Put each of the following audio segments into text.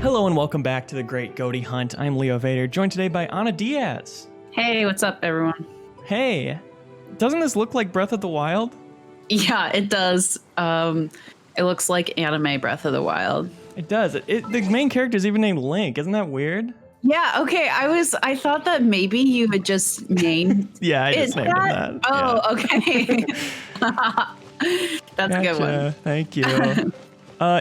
Hello and welcome back to the Great GOTY Hunt. I'm Leo Vader, joined today by Ana Diaz. Hey, what's up, everyone? Hey, doesn't this look like Breath of the Wild? Yeah, it does. It looks like anime Breath of the Wild. It does. The main character is even named Link. Isn't that weird? Yeah, okay. I thought that maybe you had just named Yeah, I just named him that. Oh, okay. That's a good one. Thank you.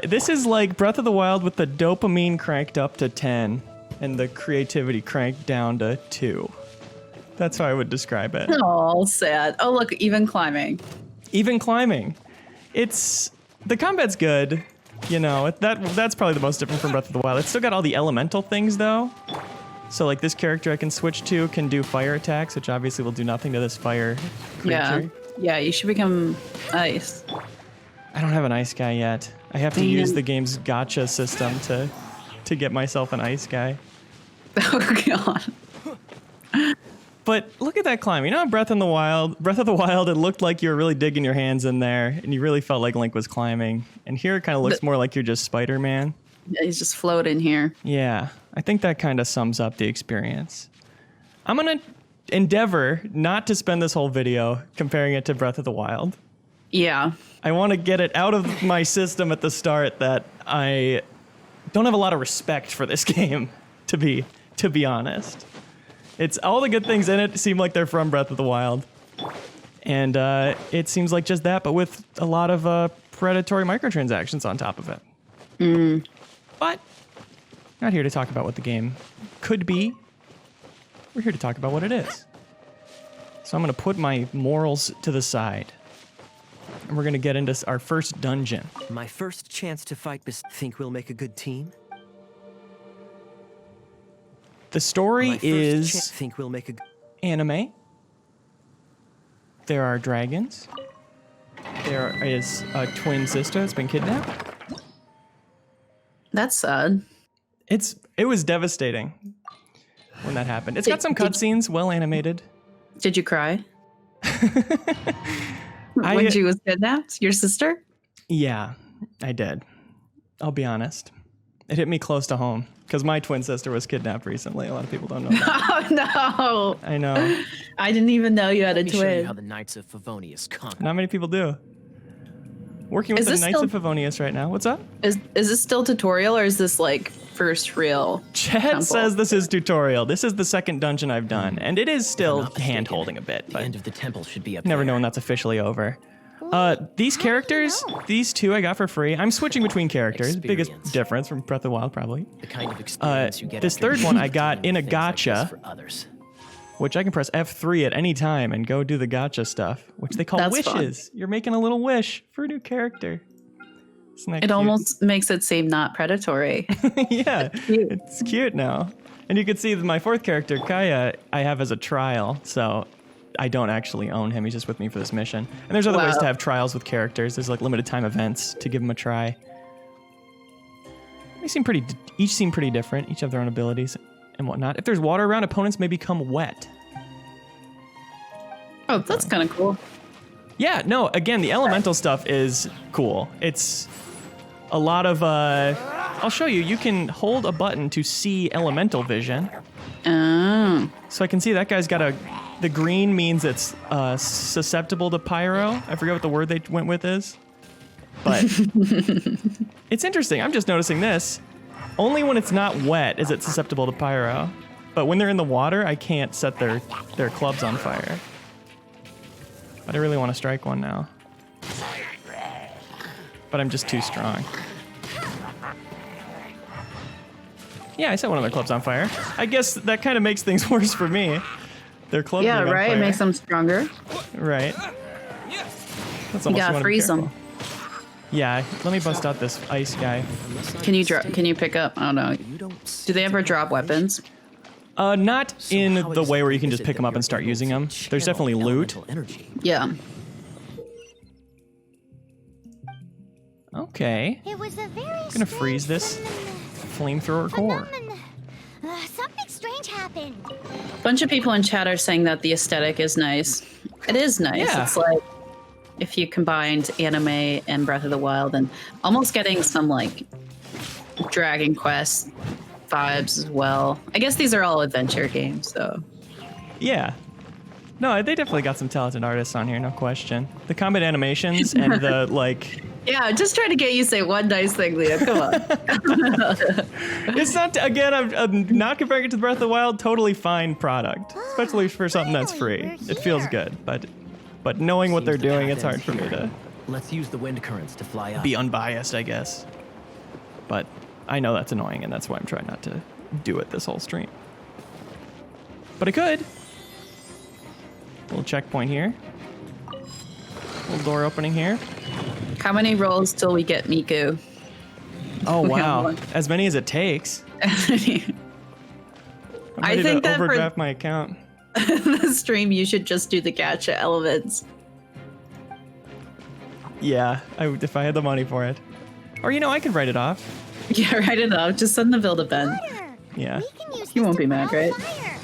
This is like Breath of the Wild with the dopamine cranked up to 10 and the creativity cranked down to 2. That's how I would describe it. Oh, sad. Oh, look, even climbing. Even climbing. The combat's good. You know, that's probably the most different from Breath of the Wild. It's still got all the elemental things though. So like this character I can switch to can do fire attacks, which obviously will do nothing to this fire creature. Yeah, you should become ice. I don't have an ice guy yet. I have to use the game's gacha system to get myself an ice guy. Oh god. But look at that climb. You know, Breath of the Wild, it looked like you were really digging your hands in there, and you really felt like Link was climbing. And here it kind of looks more like you're just Spider-Man. Yeah, he's just floating here. Yeah, I think that kind of sums up the experience. I'm gonna endeavor not to spend this whole video comparing it to Breath of the Wild. Yeah. I want to get it out of my system at the start that I don't have a lot of respect for this game, to be honest. It's all the good things in it seem like they're from Breath of the Wild. And it seems like just that, but with a lot of predatory microtransactions on top of it. But not here to talk about what the game could be. We're here to talk about what it is. So I'm going to put my morals to the side. And we're going to get into our first dungeon. My first chance to fight. Think we'll make a good team? The story is think we'll make a anime. There are dragons. There is a twin sister that's been kidnapped. That's sad. It was devastating when that happened. It's got some cutscenes, well animated. Did you cry? When she was kidnapped? Your sister? Yeah, I did. I'll be honest. It hit me close to home because my twin sister was kidnapped recently. A lot of people don't know that. Oh, no. I know. I didn't even know you had a Let me show you twin. how the Knights of Favonius conquer. Not many people do. Working with the Knights of Favonius right now. What's up? Is this still tutorial or is this like first real Chat temple? says this is tutorial. This is the second dungeon I've done, and it is still hand-holding a bit. The But end of the temple should be up never there. know when that's officially over. These characters, these two I got for free. I'm switching between characters. Biggest difference from Breath of the Wild, probably. The kind of experience you get This after third one I doing got in a things like this gacha, for others. which I can press F3 at any time and go do the gacha stuff, which they call That's wishes. You're making a little wish for a new character. Isn't that It cute? almost makes it seem not predatory. Yeah, it's cute now. And you can see that my fourth character, Kaya, I have as a trial, so I don't actually own him. He's just with me for this mission. And there's other ways to have trials with characters. There's like limited time events to give them a try. Each seem pretty different. Each have their own abilities and whatnot. If there's water around, opponents may become wet. Oh, that's kind of cool. Yeah, no, again, the elemental stuff is cool. It's a lot of, I'll show you. You can hold a button to see elemental vision. Oh. So I can see that guy's got the green means it's susceptible to pyro. I forget what the word they went with is. But it's interesting. I'm just noticing this. Only when it's not wet is it susceptible to pyro. But when they're in the water, I can't set their clubs on fire. But I really want to strike one now. But I'm just too strong. Yeah, I set one of their clubs on fire. I guess that kind of makes things worse for me. Their clubs Yeah, being on right? It fire. makes them stronger. Right. That's almost You gotta wanna be freeze them. careful. Yeah, let me bust out this ice guy. Can you pick up? I don't know. Do they ever drop weapons? Not in the way where you can just pick them up and start using them. There's definitely loot. Yeah. Okay. It was a very Gonna freeze this flamethrower core. Something strange happened. A bunch of people in chat are saying that the aesthetic is nice. It is nice. Yeah. It's like if you combined anime and Breath of the Wild and almost getting some like Dragon Quest vibes as well. I guess these are all adventure games, so. Yeah. No, they definitely got some talented artists on here, no question. The combat animations and the, like... Yeah, just trying to get you to say one nice thing, Leah. Come on. It's not, again, I'm not comparing it to Breath of the Wild, totally fine product. Especially for something that's free. Finally, we're It feels here. good, but knowing what they're Seems the doing, path it's hard ends for me here. to Let's use the wind currents to fly up. be unbiased, I guess. But I know that's annoying, and that's why I'm trying not to do it this whole stream. But I could. Little checkpoint here. Little door opening here. How many rolls till we get Miku? Oh, We have wow. one. As many as it takes. I'm I ready think to that for- overdraft my account. The stream, you should just do the gacha elements. Yeah, if I had the money for it. Or, I could write it off. Yeah, write it up. Just send the bill to Ben. Water. Yeah. We can use You this won't to be mad, put out right? fire.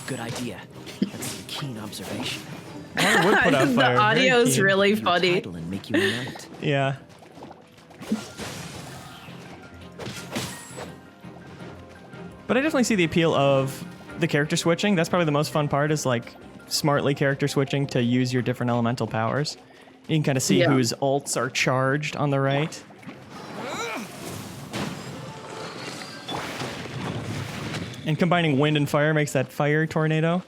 Good idea. That's some keen observation. Water would put out The fire. Very audio is keen. really Your funny. title and make you know it. Yeah. But I definitely see the appeal of the character switching. That's probably the most fun part, is like smartly character switching to use your different elemental powers. You can kind of see Yeah. whose ults are charged on the right. And combining wind and fire makes that fire tornado.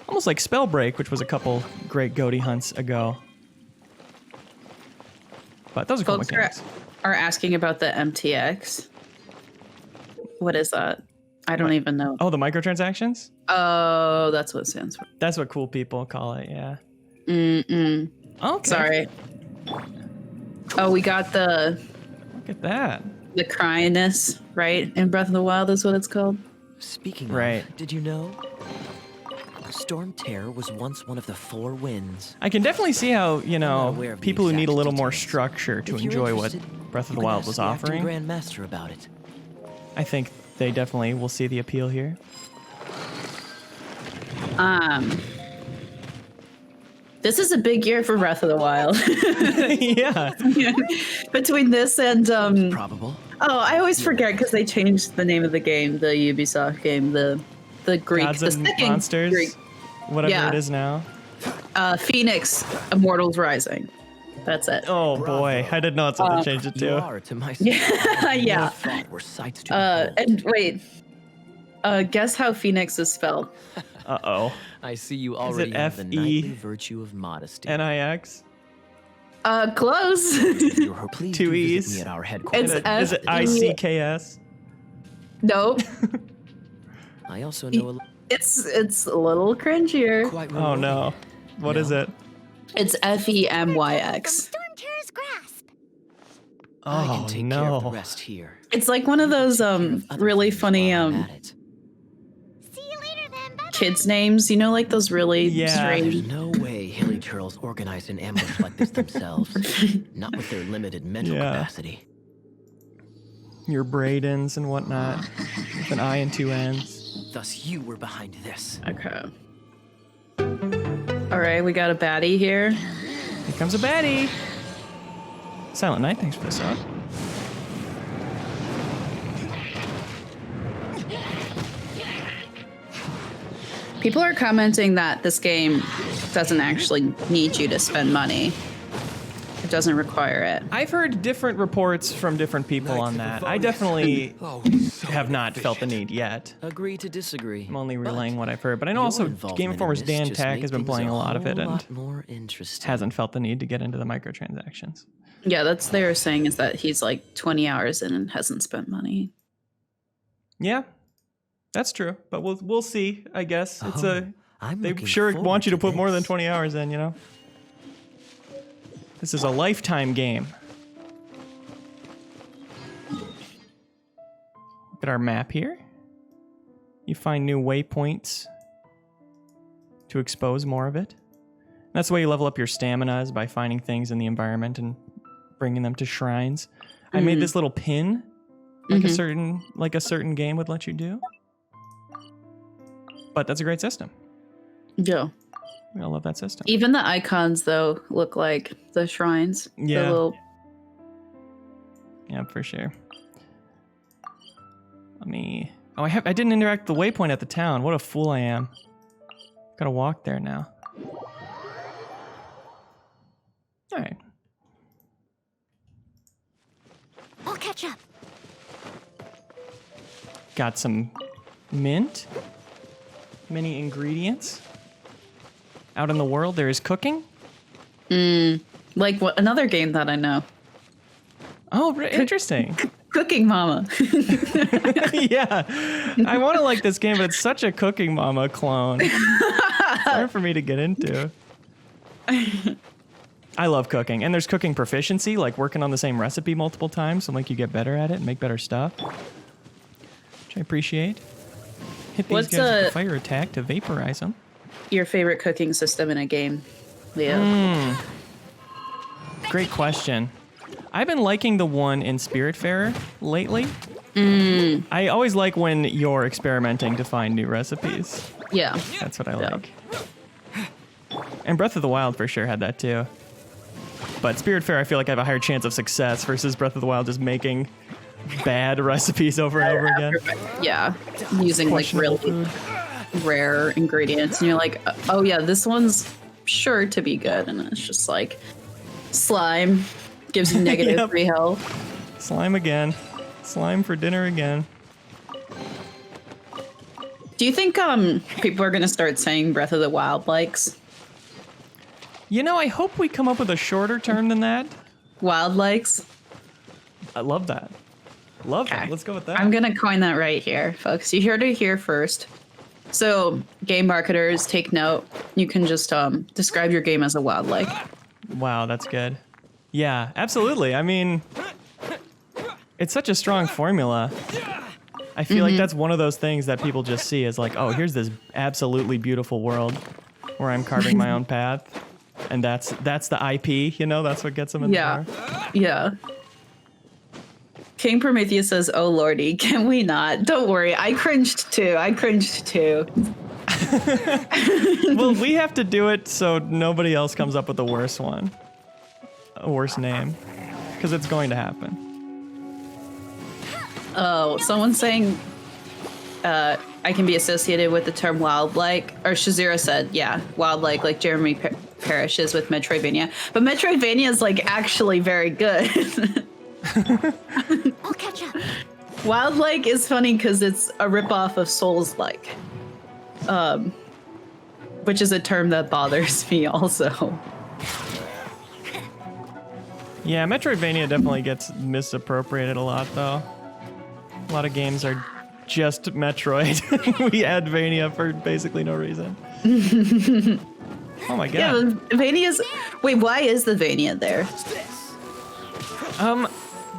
Almost like Spell Break, which was a couple great GOTY hunts ago. But those are cool Folks mechanics. are asking about the MTX. What is that? I don't even know. Oh, the microtransactions? Oh, that's what it stands for. That's what cool people call it, yeah. Mm-mm. Okay. Sorry. Oh, we got the Look at that. cryiness, right? In Breath of the Wild is what it's called. Speaking Right. of, did you know? Storm Terror was once one of the 4 winds. I can definitely see how, not aware of the people who need a exact little more details. structure to If you're enjoy what interested, Breath of the you can Wild ask was the acting offering. Grandmaster about it. I think they definitely will see the appeal here. This is a big year for Breath of the Wild. Yeah. Between this and Probable. oh, I always forget because they changed the name of the game, the Ubisoft game, the Greek, Gods the and second Monsters, Greek, whatever Yeah. it is now. Phoenix Immortals Rising. That's it. Oh boy, I didn't know that's what they changed it You to. are, to my Yeah. thought were sights to behold. And wait. Guess how Phoenix is spelled? Uh-oh. I see you already have the F-E- knightly virtue of modesty. N-I-X? Close. You're pleased Two to visit E's. me at our headquarters. It's Is it I-C-K-S? Nope. I also know It's a little cringier. quite Oh remotely. no. What is No. it? It's From FEMYX. Storm Terror's grasp. I Oh can take care of the no. rest here. It's like one of those really funny While I'm at it. See you later then. Bye. kids names, like those really Yeah. strange. There's no way Hilly Turtles organized an ambush like this themselves. Not with their limited mental Yeah. capacity. Your Bradens and whatnot. With an I and 2 N's. Thus you were behind this. Okay. All right, we got a baddie here. Here comes a baddie. Silent Night, thanks for the sub. People are commenting that this game doesn't actually need you to spend money. It doesn't require it. I've heard different reports from different people on that. I definitely have not felt the need yet. Agree to disagree. I'm only relaying But what I've heard, but I know your also involvement Game in Informer's this Dan just Tack made has been things playing a lot of it whole and lot more interesting. hasn't felt the need to get into the microtransactions. Yeah, that's they were saying is that he's like 20 hours in and hasn't spent money. Yeah, that's true, but we'll see. I guess it's I'm they looking sure forward want you to put more than this. 20 hours in, This is a lifetime game. Look at our map here. You find new waypoints to expose more of it. That's the way you level up your stamina, is by finding things in the environment and bringing them to shrines. I made this little pin, like a certain game would let you do. But that's a great system. Yeah. I love that system. Even the icons though look like the shrines. Yeah. The little Yeah, for sure. Let me... Oh, I didn't interact with the waypoint at the town. What a fool I am. Gotta walk there now. Alright. I'll catch up. Got some mint. Many ingredients. Out in the world, there is cooking. Like what? Another game that I know. Oh, interesting. Cooking Mama. Yeah. I want to like this game, but it's such a Cooking Mama clone. It's hard for me to get into. I love cooking. And there's cooking proficiency, like working on the same recipe multiple times, so like you get better at it and make better stuff. Which I appreciate. Hit these What's guys with a fire attack to vaporize them. Your favorite cooking system in a game, Leo? Great question. I've been liking the one in Spiritfarer lately. I always like when you're experimenting to find new recipes. Yeah. That's what I like. And Breath of the Wild for sure had that too. But Spiritfarer, I feel like I have a higher chance of success versus Breath of the Wild just making bad recipes over and over again. Yeah. Using like really rare ingredients. And you're like, oh yeah, this one's sure to be good. And it's just like slime. Gives you negative 3 health. Slime again. Slime for dinner again. Do you think people are gonna start saying Breath of the Wild likes? You know, I hope we come up with a shorter term than that. Wild likes? I love that. Love that. Let's go with that. I'm gonna coin that right here, folks. You heard it here first. So, game marketers, take note. You can just describe your game as a wild like. Wow, that's good. Yeah, absolutely. I mean, it's such a strong formula. I feel like that's one of those things that people just see as like, oh, here's this absolutely beautiful world where I'm carving my own path. And that's the IP, you know, that's what gets them in the door. Yeah. King Prometheus says, oh lordy, can we not? Don't worry, I cringed too. Well, we have to do it so nobody else comes up with a worse one. A worse name. Because it's going to happen. Oh, someone's saying I can be associated with the term wild-like. Or Shazira said, yeah, wild-like, like Jeremy Parrish is with Metroidvania. But Metroidvania is like actually very good. I'll catch up. Wild-like is funny because it's a ripoff of Souls-like. Which is a term that bothers me also. Yeah, Metroidvania definitely gets misappropriated a lot, though. A lot of games are just Metroid. We add Vania for basically no reason. Oh my god. Yeah, Vania's... Wait, why is the Vania there?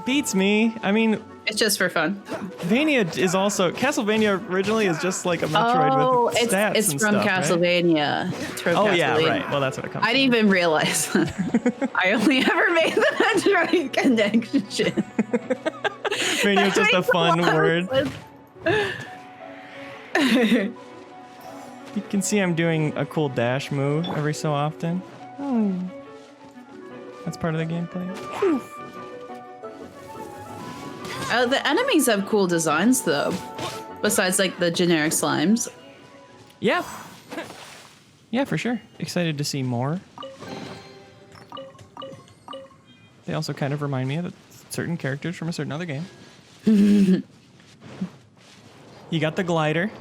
Beats me. I mean... It's just for fun. Vania is also... Castlevania originally is just like a Metroid with stats it's and from stuff, Castlevania. right? It's from Oh Castlevania. yeah, right. Well, that's what it comes I didn't even realize that. I only ever made the Metroid connection. Vania is just a fun word. You can see I'm doing a cool dash move every so often. Oh. That's part of the gameplay. The enemies have cool designs, though. Besides, like, the generic slimes. Yeah. Yeah, for sure. Excited to see more. They also kind of remind me of certain characters from a certain other game. You got the glider.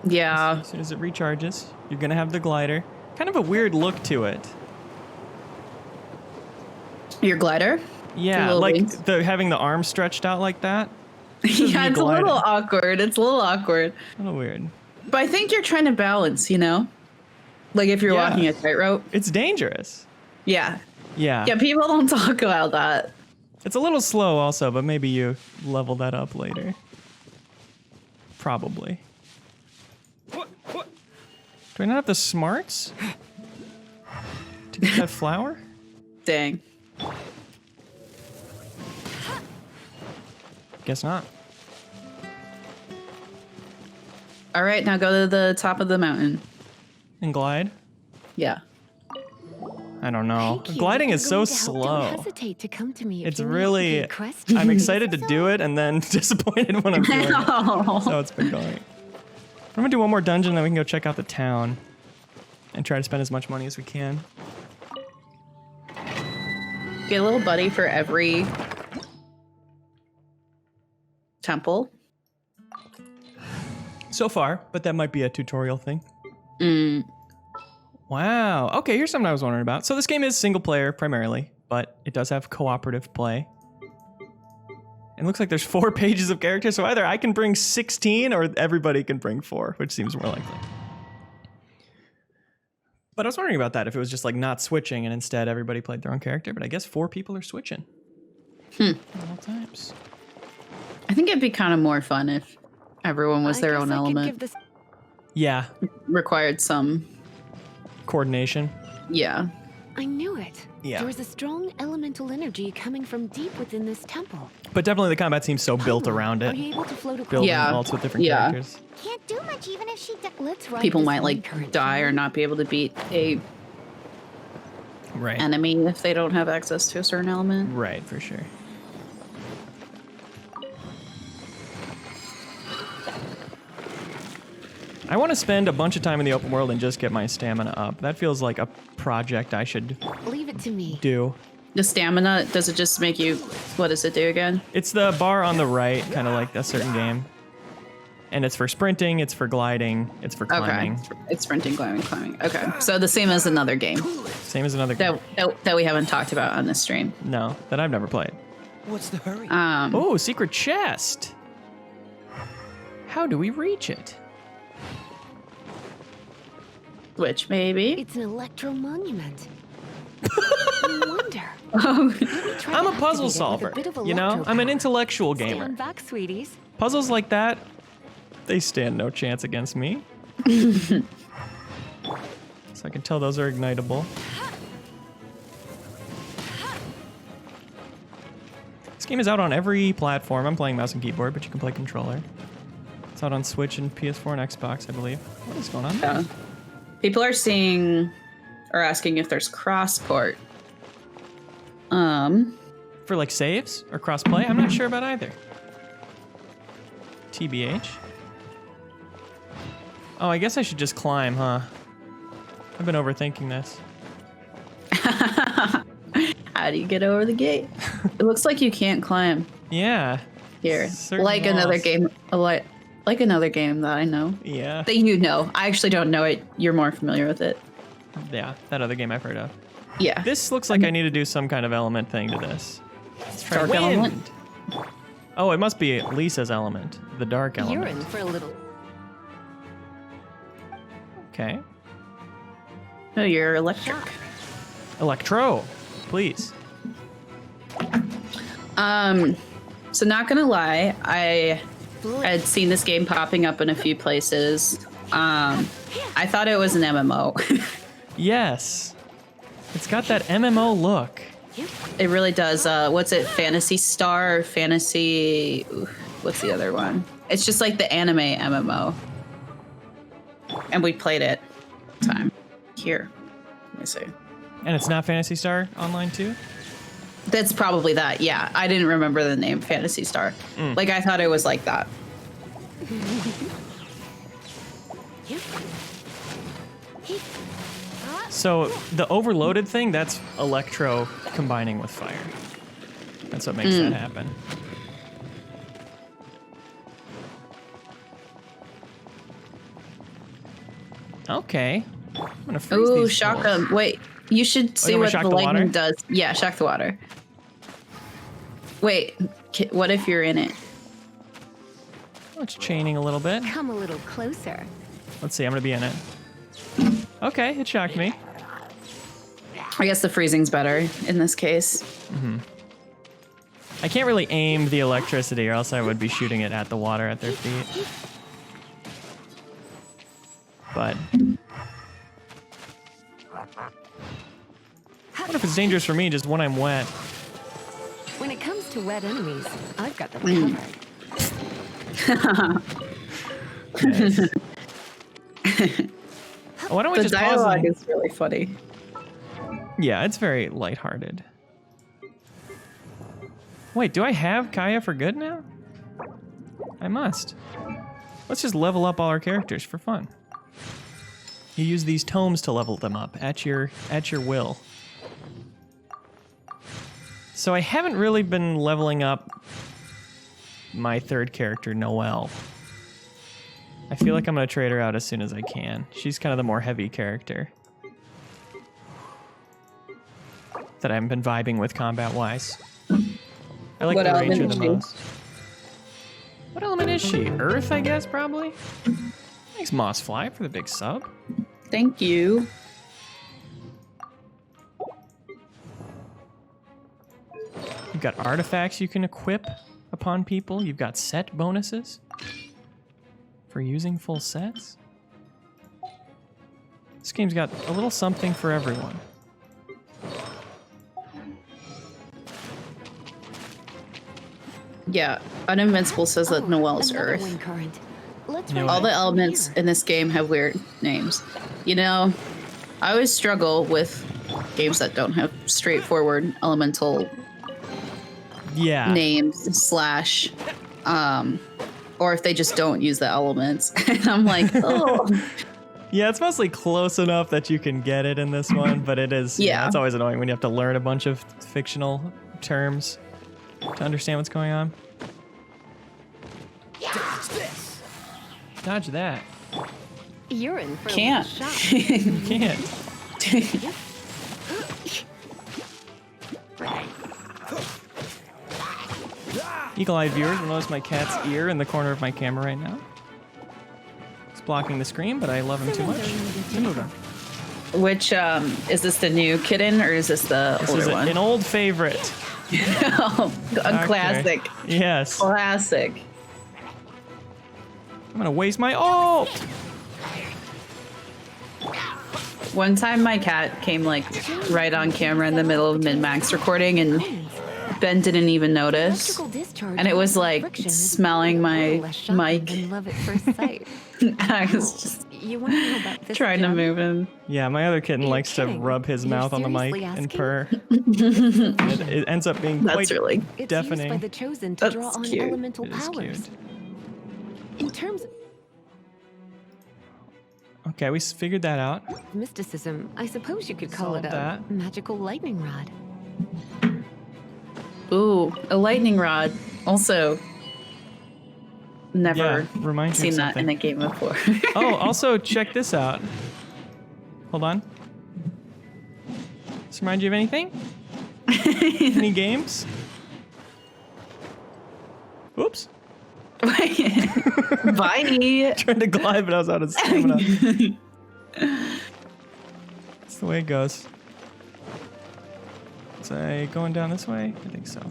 Yeah. As soon as it recharges, you're going to have the glider. Kind of a weird look to it. Your glider? Yeah, Your like wings? having the arm stretched out like that. Yeah, it's a gliding. little awkward. It's a little awkward. A little weird. But I think you're trying to balance, you know? Like if you're Yeah. walking a tightrope. It's dangerous. Yeah. Yeah. Yeah, people don't talk about that. It's a little slow also, but maybe you level that up later. Probably. Do I not have the smarts to get that flower? Dang. Guess not. All right, now go to the top of the mountain. And glide. Yeah. I don't know. Thank you. Gliding I'm is so going to help. slow. Don't hesitate to come to me if It's you need really. a question. I'm excited to do it and then disappointed when I'm doing it. Oh. So it's been going. I'm gonna do one more dungeon, then we can go check out the town and try to spend as much money as we can. Get a little buddy for every temple. So far, but that might be a tutorial thing. Wow. Okay, here's something I was wondering about. So this game is single player primarily, but it does have cooperative play. It looks like there's 4 pages of characters, so either I can bring 16 or everybody can bring 4, which seems more likely. But I was wondering about that, if it was just like not switching and instead everybody played their own character, but I guess 4 people are switching. At all times. I think it'd be kind of more fun if everyone was their own element. Yeah. Required some Coordination. Yeah. I knew it. Yeah. There was a strong elemental energy coming from deep within this temple. But definitely the combat seems so built around Are it. you able to float across? Building Yeah. alts with different Yeah. characters. Can't do much even if she Let's ride People this might like current die or thing. not be able to beat a Right. enemy if they don't have access to a certain element. Right, for sure. I want to spend a bunch of time in the open world and just get my stamina up. That feels like a project I should Leave it to me. do. The stamina, does it just make you, what does it do again? It's the bar on the right, kind of like a certain game. And it's for sprinting, it's for gliding, it's for climbing. Okay. It's sprinting, climbing. Okay. So the same as another game Same as another game. that we haven't talked about on this stream. No, that I've never played. What's the hurry? Oh, secret chest. How do we reach it? Which maybe? It's an electro monument. I wonder. Oh, I'm a puzzle solver. You know, I'm an intellectual gamer. Stand back, sweeties. Puzzles like that, they stand no chance against me. So I can tell those are ignitable. This game is out on every platform. I'm playing mouse and keyboard, but you can play controller. It's out on Switch and PS4 and Xbox, I believe. What is going on there? yeah. People are asking if there's cross-port. For like saves or crossplay? I'm not sure about either. TBH. Oh, I guess I should just climb, huh? I've been overthinking this. How do you get over the gate? It looks like you can't climb Yeah. here. Certain Like another walls. game, like another game that I know. Yeah. That you know. I actually don't know it. You're more familiar with it. Yeah, that other game I've heard of. Yeah. This looks like I need to do some kind of element thing to this. Let's try Dark wind. element? Oh, it must be Lisa's element, the dark element. You're in for a little. Okay. Oh, you're electric. Electro, please. So not gonna lie, I had seen this game popping up in a few places. I thought it was an MMO. Yes. It's got that MMO look. It really does. What's it? Fantasy Star? Fantasy... What's the other one? It's just like the anime MMO. And we played it. Time. Here. Let me see. And it's not Phantasy Star Online too? That's probably that, yeah. I didn't remember the name Fantasy Star. Like, I thought it was like that. So the overloaded thing, that's Electro combining with fire. That's what makes that happen. Okay. I'm gonna freeze Ooh, these shock fools. them. Wait, you should see you wanna what shock the the water? lightning does. Yeah, shock the water. Wait, what if you're in it? Oh, it's chaining a little bit. Come a little closer. Let's see, I'm gonna be in it. Okay, it shocked me. I guess the freezing's better in this case. I can't really aim the electricity or else I would be shooting it at the water at their feet. But what if it's dangerous for me just when I'm wet? When it comes to wet enemies, I've got them covered. Nice. Why don't we The just pause dialogue and- is really funny. Yeah, it's very lighthearted. Wait, do I have Kaya for good now? I must. Let's just level up all our characters for fun. You use these tomes to level them up at your will. So I haven't really been leveling up my third character, Noelle. I feel like I'm gonna trade her out as soon as I can. She's kind of the more heavy character that I've been vibing with combat-wise. I like the Ranger the most. What element is she? Earth, I guess, probably? Thanks, Moss Fly, for the big sub. Thank you. You've got artifacts you can equip upon people. You've got set bonuses for using full sets. This game's got a little something for everyone. Yeah, Uninvincible says that Noelle's another Earth. wind current. Let's Yeah, run All the it elements here. in this game have weird names. You know, I always struggle with games that don't have straightforward elemental Yeah. names slash, or if they just don't use the elements. And I'm like, oh. Yeah, it's mostly close enough that you can get it in this one, but it is, Yeah. it's always annoying when you have to learn a bunch of fictional terms to understand what's going on. Dodge that. You're in for a Can't. little shock. You can't. Eagle-eyed viewers will notice my cat's ear in the corner of my camera right now. It's blocking the screen, but I love him too much. To move on. Which, is this the new kitten or is this the This older is one? an old favorite. Oh, a Okay. classic. Yes. Classic. I'm gonna waste my ult. One time my cat came like right on camera in the middle of MinnMax recording and Ben didn't even notice. Electrical discharge And it was and like friction is smelling a my little less shocking mic. than love at first sight. I was just You want to know about this trying to gem? move him. Yeah, my other kitten You're likes to kidding. rub his You're mouth on the mic seriously and asking? purr. And it ends up being That's quite really It's deafening. used by the chosen to draw That's on cute. elemental It is powers. cute. In terms Okay, we figured that out. of mysticism, I suppose you could call it Solved a that. magical lightning rod. Ooh, a lightning rod. Also, never Yeah, reminds me of seen that in something. a game before. Oh, also check this out. Hold on. Does this remind you of anything? Any games? Oops. Bye. Trying to glide, but I was out of stamina. That's the way it goes. Is I going down this way? I think so.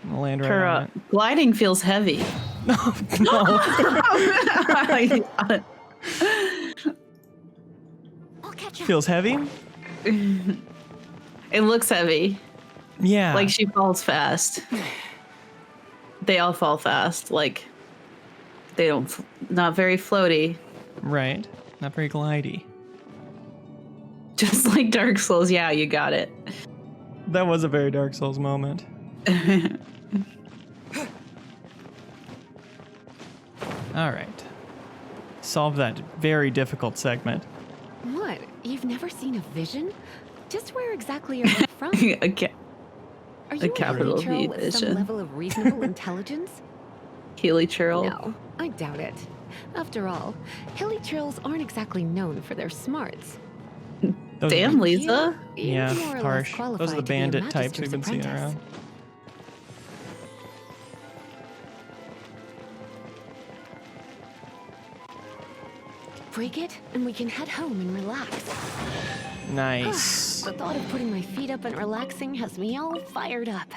I'm gonna land right Her on it. gliding feels heavy. No. I'll catch up. Feels heavy? It looks heavy. Yeah. Like she falls fast. They all fall fast. Like they don't. Not very floaty. Right. Not very glidey. Just like Dark Souls. Yeah, you got it. That was a very Dark Souls moment. All right. Solve that very difficult segment. What? You've never seen a vision? Just where exactly are you from? Okay. Are you a capital Hilly Churl V with some vision. level of reasonable intelligence? Healy churl. No, I doubt it. After all, Hilly Churls aren't exactly known for their smarts. Those Damn, are, Lisa. You're yeah, more or less harsh. Those are the qualified to be a bandit types magister's we've been seeing apprentice. around. Break it, and we can head home and relax. Nice. The thought of putting my feet up and relaxing has me all fired up.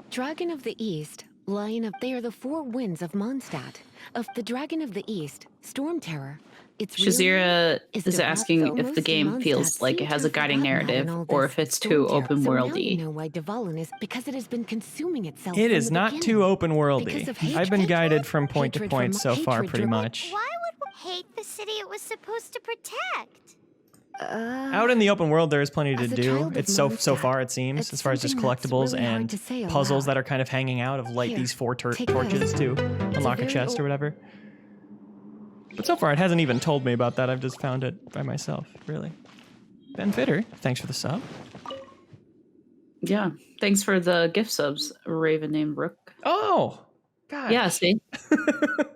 Dragon of the East, Lion of... They are the four winds of Mondstadt. Of the Dragon of the East, Storm Terror, It's Shazira Is is it about asking if the almost game Mondstadt feels like it seemed has to a guiding have forgotten narrative, all or this if it's too storm open terror. So now you worldy. know why Dvalin is because it has been consuming itself. It from is the not beginning. too open worldy. Because of I've been hatred? guided from point to Hatred point from- so far, hatred pretty driven- much. Why would we hate the city it was supposed to protect? Out in the open world, there is plenty to as a do. child of It's so Mondstadt, far, it seems, it's as far as just something that's collectibles really hard and to say out puzzles loud. that are kind of hanging out of light Here, these 4 take torches this. to unlock a very chest or whatever. But so far, it hasn't even told me about that. I've just found it by myself, really. Ben Fitter, thanks for the sub. Yeah. Thanks for the gift subs, Raven named Rook. Oh! God. Yeah, see?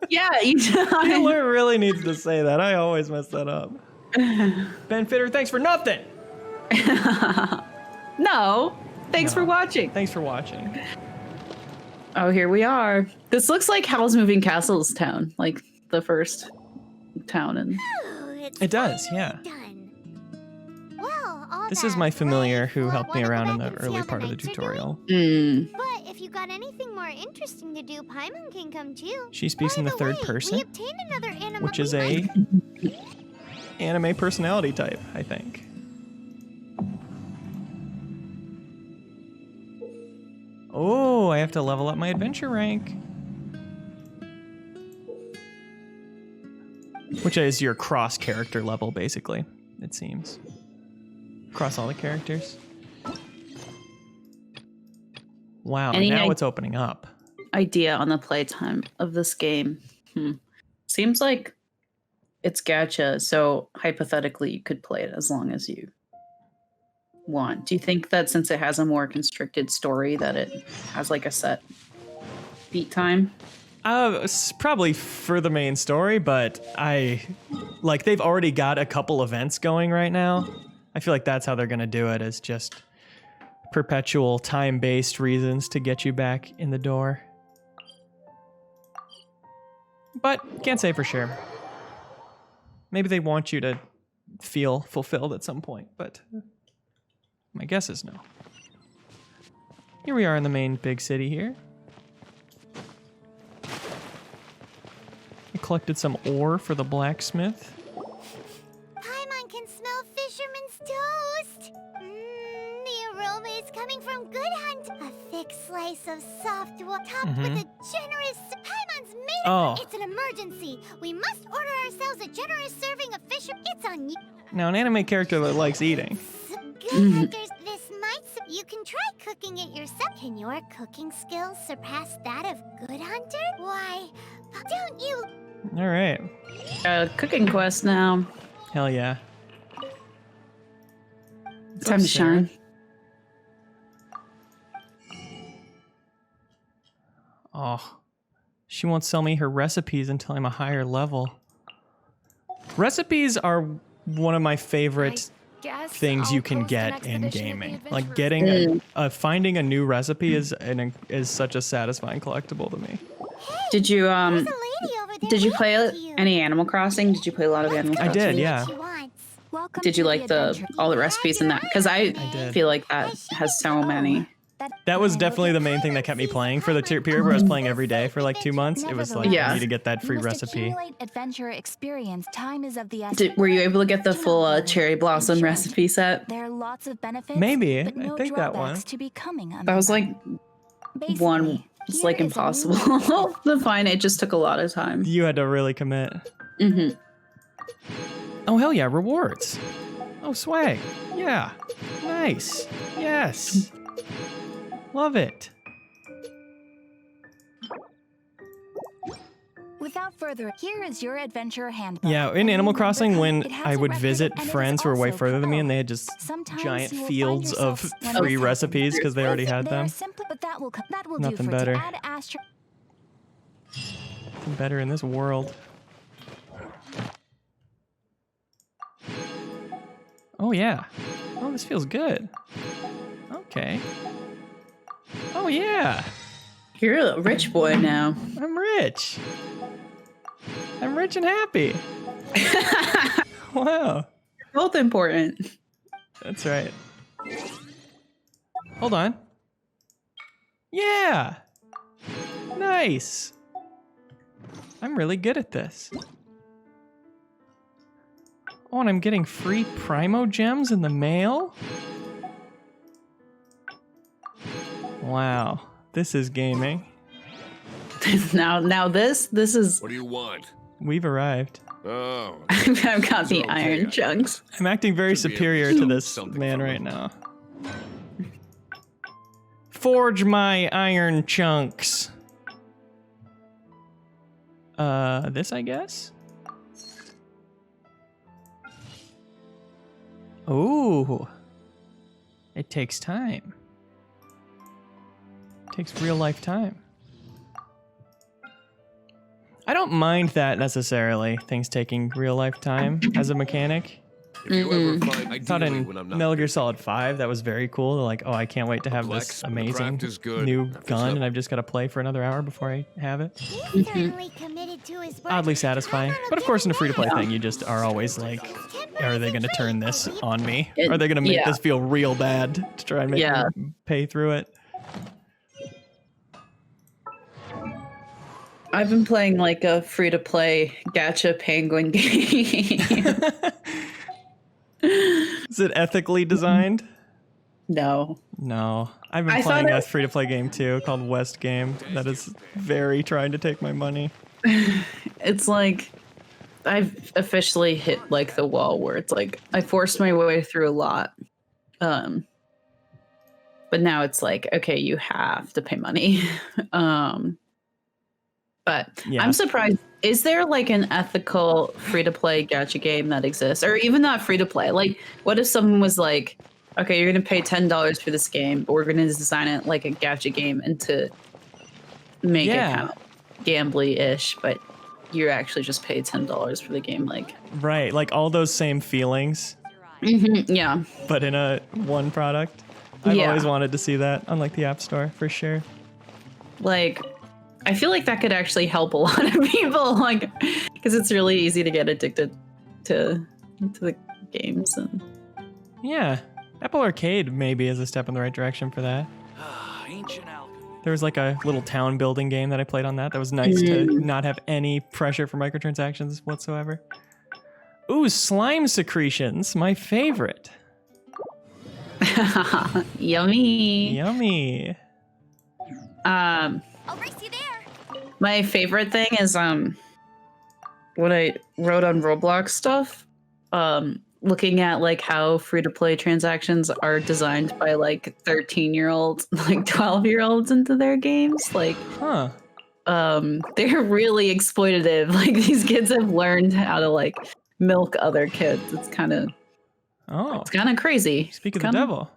Yeah, you Taylor really needs to say that. I always mess that up. Ben Fitter, thanks for nothing! No. Thanks No. for watching. Thanks for watching. Oh, here we are. This looks like Howl's Moving Castle's town, like the first town in. Ooh, it's It does, finally yeah. done. Well, all This is that my familiar brave who blood helped me wanna go around in back the and see early how part of the knights are tutorial. But if you got anything more interesting to do, Paimon can come too. She speaks in By the third way, person, We obtained another anima which is we a might- anime personality type, I think. Oh, I have to level up my adventure rank. Which is your cross character level, basically, it seems. Across all the characters. Wow, Any now i- it's opening up. Idea on the playtime of this game. Seems like it's gacha, so hypothetically you could play it as long as you want. Do you think that since it has a more constricted story that it has like a set beat time? It's probably for the main story, but they've already got a couple events going right now. I feel like that's how they're gonna do it, is just perpetual time-based reasons to get you back in the door. But can't say for sure. Maybe they want you to feel fulfilled at some point, but my guess is no. Here we are in the main big city here. I collected some ore for the blacksmith. Paimon can smell fisherman's toast. The aroma is coming from Good Hunt. A thick slice of soft wood topped with a generous. Paimon's made it. Oh. It's an emergency. We must order ourselves a generous serving of fish. It's on you. Now, an anime character that likes eating. Good Hunters, this might. You can try cooking it yourself. Can your cooking skills surpass that of Good Hunter? Why, don't you? All right. Cooking quest now. Hell yeah. Time to shine. Oh, she won't sell me her recipes until I'm a higher level. Recipes are one of my favorite things you can get in gaming. Like getting finding a new recipe is such a satisfying collectible to me. Did you There's a lady over there did you play waiting for you. any Animal Crossing? Did you play a lot of Animal I Crossing? did, yeah. She wants. Welcome Did you to like the all the recipes in that? Because I did. feel like that has so many. That was definitely the main thing that kept me playing for the period where I was playing every day for like 2 months. It was like, Yeah. I need to get that free recipe. Adventure experience. Time is of the essence. Were you able to get the full cherry blossom recipe set? There are lots of benefits. Maybe. but no I think that drawbacks one. to becoming a That was like Basically, one. It's here like is a new impossible to find. It just took a lot of time. You had to really commit. Mm-hmm. Oh, hell yeah, rewards. Oh, swag. Yeah. Nice. Yes. Love it. Without further, here is your adventure handbook. Yeah, in And Animal remember, Crossing, when it has I a would record visit and it is friends who were way also further than me, and they code. had just Sometimes giant you will find fields of yourself when free it's recipes because they already had They are them. simply, but that will do Nothing for better. to add astro. Nothing better in this world. Oh, yeah. Oh, this feels good. Okay. Oh, yeah. You're a rich boy now. I'm rich. I'm rich and happy. Wow. Both important. That's right. Hold on. Yeah. Nice. I'm really good at this. Oh, and I'm getting free Primo gems in the mail? Wow, this is gaming. now this is. What do you want? We've arrived. Oh. I've got the okay, iron chunks. I'm acting very Should be superior able to to do this something man from right him. now. Forge my iron chunks. This, I guess? Ooh. It takes time. It takes real life time. I don't mind that necessarily, things taking real life time as a mechanic. If you ever find, I thought ideally in when I'm not Metal Gear busy. Solid 5 that was very cool. Like, oh, I can't wait to have this Flex, when the amazing craft is good, new if it's gun, not- and I've just got to play for another hour before I have it. He's certainly committed to his work. Oddly satisfying. But of course, in a free-to-play thing, you just are always like, are they going to turn this on me? Are they going to make Yeah. this feel real bad to try and make Yeah. me pay through it? I've been playing like a free-to-play gacha penguin game. Is it ethically designed? No. No. I've been I playing thought a it- free-to-play game too called West Game that is very trying to take my money. It's like I've officially hit like the wall where it's like I forced my way through a lot. But now it's like, okay, you have to pay money. But Yeah. I'm surprised. Is there like an ethical free-to-play gacha game that exists? Or even not free-to-play? Like, what if someone was like, okay, you're going to pay $10 for this game, but we're going to design it like a gacha game and to make it Yeah. kind of gambly-ish, but you actually just pay $10 for the game. Like, Right, like all those same feelings, yeah. but in a one product. I've Yeah. always wanted to see that, unlike the App Store, for sure. Like, I feel like that could actually help a lot of people, like, because it's really easy to get addicted to the games. And Yeah, Apple Arcade maybe is a step in the right direction for that. There was like a little town building game that I played on that was nice to not have any pressure for microtransactions whatsoever. Ooh, slime secretions, my favorite. yummy. Yummy. I'll race you there. My favorite thing is what I wrote on Roblox stuff. Looking at like how free-to-play transactions are designed by like 13-year-olds, like 12-year-olds into their games. Like, Huh. they're really exploitative. Like these kids have learned how to like milk other kids. It's kind of Oh, crazy. speak of It's the kinda- devil.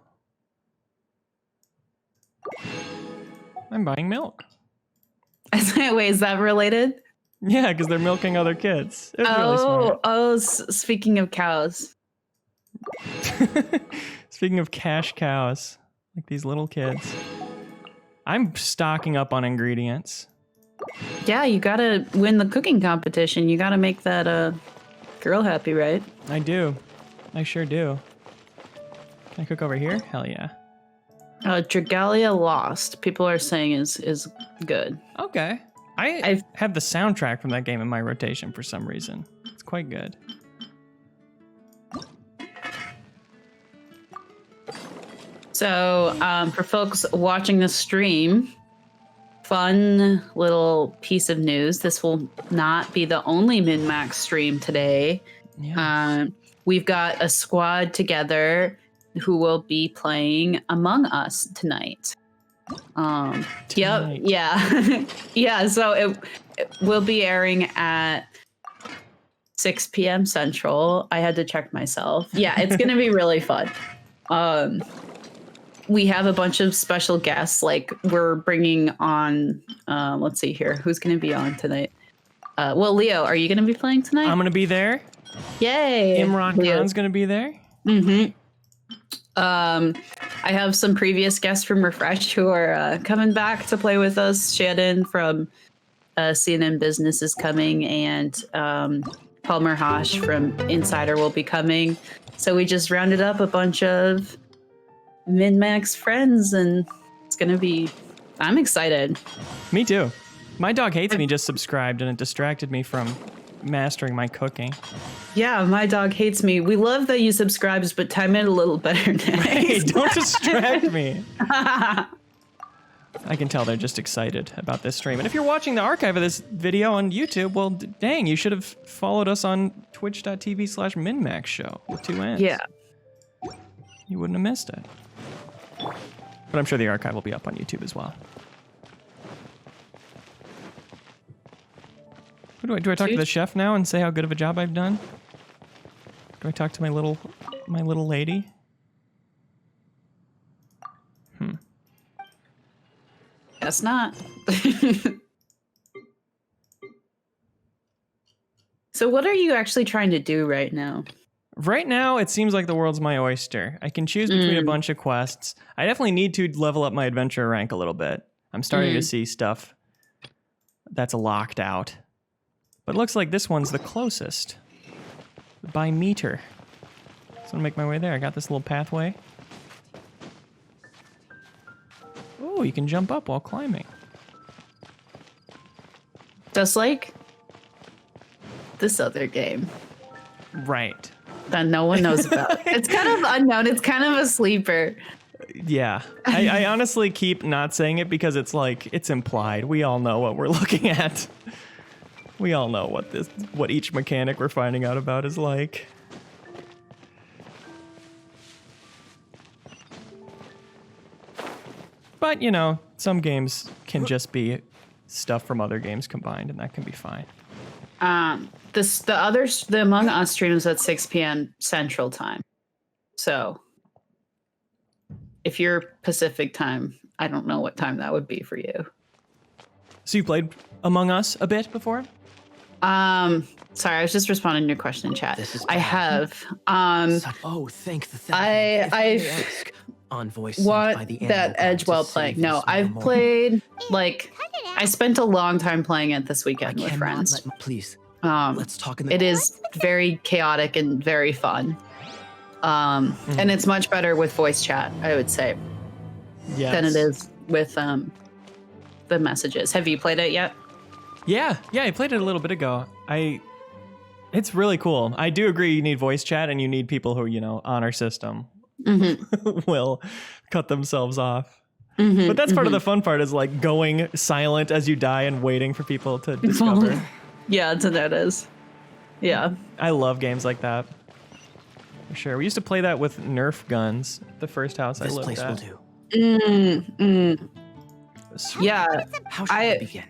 I'm buying milk. Wait, is that related? Yeah, because they're milking other kids. It's really smart. Speaking of cows. Speaking of cash cows, like these little kids. I'm stocking up on ingredients. Yeah, you gotta win the cooking competition. You gotta make that girl happy, right? I do. I sure do. Can I cook over here? Hell yeah. Dragalia Lost. People are saying is good. Okay. I I've- have the soundtrack from that game in my rotation for some reason. It's quite good. So, for folks watching the stream, fun little piece of news. This will not be the only MinnMax stream today. Yeah. We've got a squad together who will be playing Among Us tonight. Yep, Tonight. yeah. Yeah, so it will be airing at 6 p.m. Central. I had to check myself. Yeah, it's going to be really fun. We have a bunch of special guests. Like we're bringing on, let's see here, who's going to be on tonight? Well, Leo, are you going to be playing tonight? I'm going to be there. Yay! Imran Leo. Khan's going to be there. Mm-hmm. I have some previous guests from Refresh who are coming back to play with us. Shannon from CNN Business is coming, and Palmer Hosh from Insider will be coming. So we just rounded up a bunch of MinnMax friends, and it's gonna be. I'm excited. Me too. My dog hates me just subscribed and it distracted me from mastering my cooking. Yeah, my dog hates me. We love that you subscribes, but time it a little better now. Hey, don't distract me. I can tell they're just excited about this stream. And if you're watching the archive of this video on YouTube, well, dang, you should have followed us on twitch.tv/MinnMax show with 2 N's. Yeah. You wouldn't have missed it. But I'm sure the archive will be up on YouTube as well. Do I talk to the chef now and say how good of a job I've done? Do I talk to my little lady? Guess not. So what are you actually trying to do right now? Right now, it seems like the world's my oyster. I can choose between a bunch of quests. I definitely need to level up my adventure rank a little bit. I'm starting to see stuff that's locked out. But it looks like this one's the closest. By meter. So I'm gonna make my way there. I got this little pathway. Oh, you can jump up while climbing. Just like this other game Right. that no one knows about. It's kind of unknown. It's kind of a sleeper. Yeah. I honestly keep not saying it because it's like, it's implied. We all know what we're looking at. We all know what each mechanic we're finding out about is like. But, you know, some games can just be stuff from other games combined, and that can be fine. The Among Us streams at 6 p.m. Central Time. So if you're Pacific Time, I don't know what time that would be for you. So you played Among Us a bit before? Sorry, I was just responding to your question in chat. I have. Thank the I on voice want that edge while playing. No, I've played I spent a long time playing it this weekend with friends. Please. Let's talk in the It is very chaotic and very fun. And it's much better with voice chat, I would say, than it is with the messages. Have you played it yet? Yeah, I played it a little bit ago. It's really cool. I do agree you need voice chat and you need people who, on our system will cut themselves off. But that's part of the fun part is like going silent as you die and waiting for people to discover. Yeah, to notice. Yeah. I love games like that. For sure. We used to play that with Nerf guns, the first house I lived at. This place will do. Yeah. How should I begin?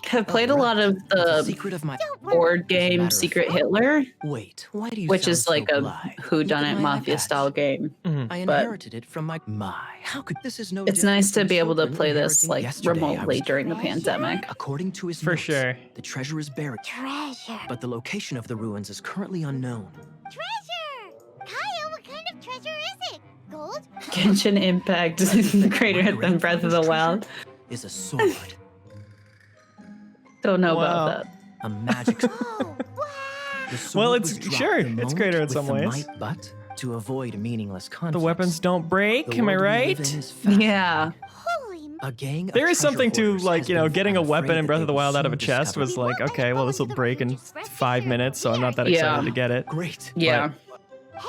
Have played a lot of the board game Secret Hitler, Wait, why do you which is like a blind? whodunit mafia style game. I inherited it from my how could this is no It's nice to different be able to from play this inheriting like yesterday. I remotely was during the pandemic. According to his For notes, sure. the treasure is buried. Treasure. But the location of the ruins is currently unknown. Treasure! Kyle, what kind of treasure is it? Gold? Genshin Impact greater than Breath of the Wild. Is a sword. Don't know Wow. about that. A magic Oh, wow! The sword Well, was it's dropped sure, the it's moment greater in with some the ways. might, but to avoid meaningless conflicts. The weapons don't break, the am I world we live right? in is fast. Yeah. Holy A gang of There is treasure something to, hoarders like, has you know, been getting a afraid weapon in that Breath they of the will Wild out of a soon chest discover was like, okay, well, this will break in 5 minutes, so I'm not that Yeah. excited to get it. Great. Yeah.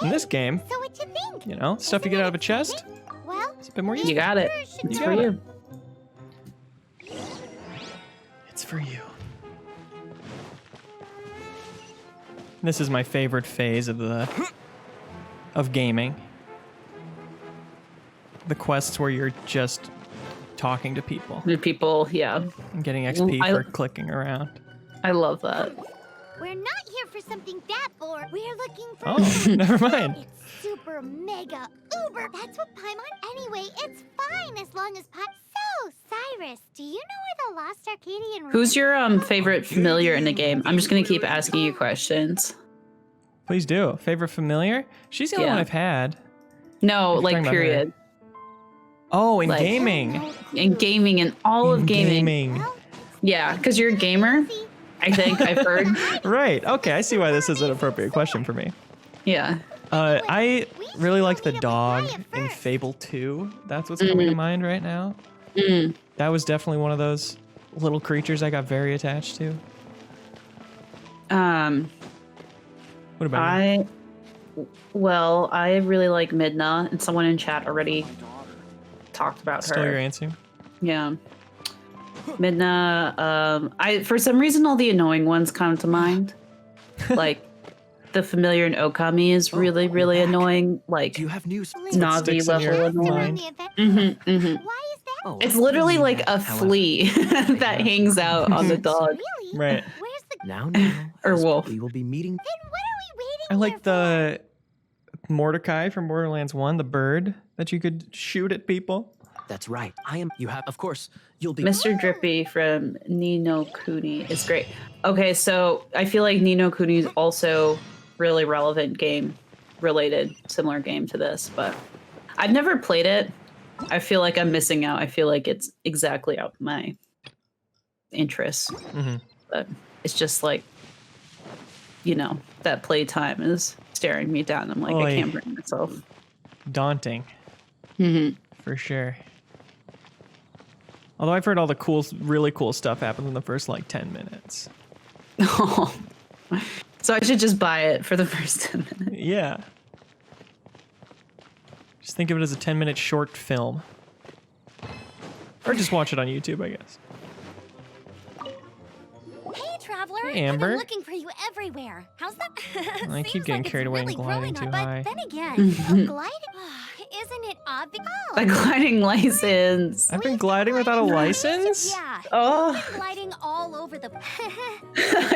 In this game, So what you think? stuff you get out of a chest, Well, it's a bit more You useful. got it. should It's You for got you. It's for you. This is my favorite phase of gaming. The quests where you're just talking to people The people, yeah. and getting XP I- for clicking around. I love that. we're not here for something that bored. We're looking for Oh, never mind. It's super mega uber. That's what Paimon anyway. It's fine as long as So, Cyrus, do you know where the lost Arcadian Who's your favorite familiar in the game? I'm just gonna keep asking you questions. Please do. Favorite familiar? She's the only Yeah. one I've had. No, You're like talking about period. Oh, in Like- gaming. In gaming and all of gaming. Yeah, because you're a gamer. I think I've heard. Right. Okay, I see why this is an appropriate question for me. Yeah. I really liked the dog in Fable 2. That's what's coming to mind right now. That was definitely one of those little creatures I got very attached to. What about you? Well, I really like Midna, and someone in chat already talked about Still her. your answer? Yeah. Midna, for some reason all the annoying ones come to mind. Like the familiar and Okami is really, really annoying. Like Do you have news? Navi sticks in your level mind. annoying. Why is that? Oh, It's literally I mean like that, a however, flea that hangs out on the dog. Really? Right. Where's the... Now, Or as wolf. we will be meeting. Then what are we waiting I like here the Mordecai from Borderlands 1, the bird that you could shoot at people. That's right. You have, of course, you'll be. Mr. Drippy from Nino Kuni is great. Okay, so I feel like Nino Kuni is also really relevant game related, similar game to this, but I've never played it. I feel like I'm missing out. I feel like it's exactly out my interests. Mm-hmm. But it's just like, you know, that playtime is staring me down. I'm like, Oy. I can't bring myself. Daunting. Mm-hmm. For sure. Although I've heard all the cool, really cool stuff happens in the first like 10 minutes. So I should just buy it for the first 10 minutes. Yeah. Just think of it as a 10-minute short film. Or just watch it on YouTube, I guess. Hey, traveler. Hey, Amber. I've been looking for you everywhere. How's that? I keep Seems getting like carried it's away and really gliding growing too on, high. But then again, gliding? Isn't it obvious? Oh, A gliding license. I've been gliding without a license? yeah. Oh. I've been gliding all over the...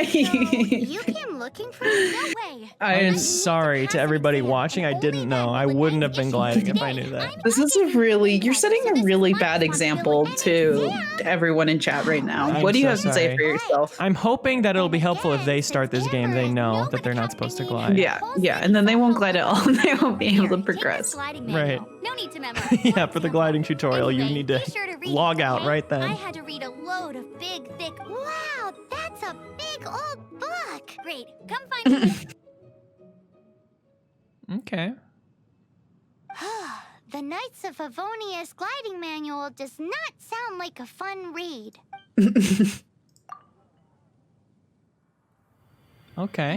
You came looking for me? No way. I'm sorry to everybody watching. I didn't know. I wouldn't have been gliding if I knew that. This is you're setting a really bad example to everyone in chat right now. I'm What do you so have to say sorry. for yourself? I'm hoping that it'll be helpful if they start this game. They know that they're not supposed to glide. Yeah, and then they won't glide at all. They won't be able to progress. Right. No need to memorize. Yeah, for the gliding tutorial, you need to Be sure read log it, out okay? right I then. had to read a load of big, thick. Wow, that's a big old book. Great, come find me. Okay. The Knights of Favonius gliding manual does not sound like a fun read. Okay.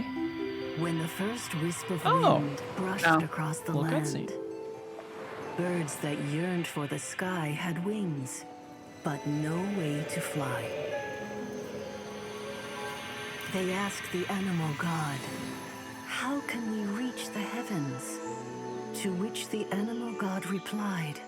When the first wisp of Oh. wind brushed Oh. across the Well, land, cutscene. birds that yearned for the sky had wings, but no way to fly. They asked the animal god, "How can we reach the heavens?" To which the animal god replied,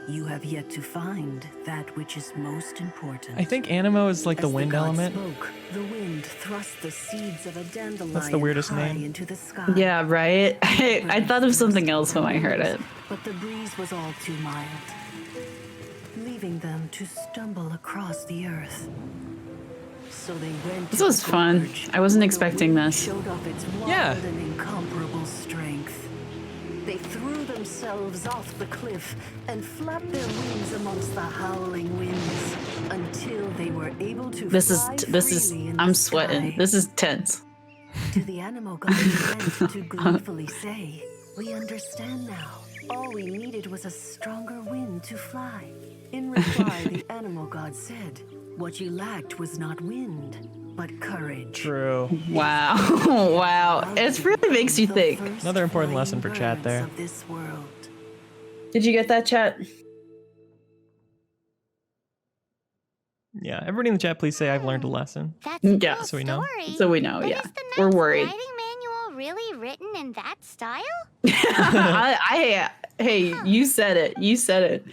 "You have yet to find that which is most important." I think Animo is like the As wind god element. spoke, the wind thrust the seeds of a dandelion That's the weirdest high name. into the sky. Yeah, right? I thought of something else when I heard it. But the breeze was all too mild, leaving them to stumble across the earth. So they went. This to was the fun. gorge, I wasn't where the expecting wind this. Showed off its wild Yeah. and incomparable strength. They threw themselves off the cliff and flapped their wings amongst the howling winds until they were able to fly freely in the I'm sweating. sky. This is tense. To the animal god went to gleefully say, "We understand now. All we needed was a stronger wind to fly." In reply, the animal god said, "What you lacked was not wind, but courage." True. Wow. Wow. It really makes you The think. first Another important flying lesson for chat birds there. of this world. Did you get that, chat? Yeah. Everybody in the chat, please say I've learned a lesson. That's a Yeah. cool So we know? story. So we know, But yeah. is the We're Knight's worried. gliding manual really written in that style? Hey, you said it. You said it.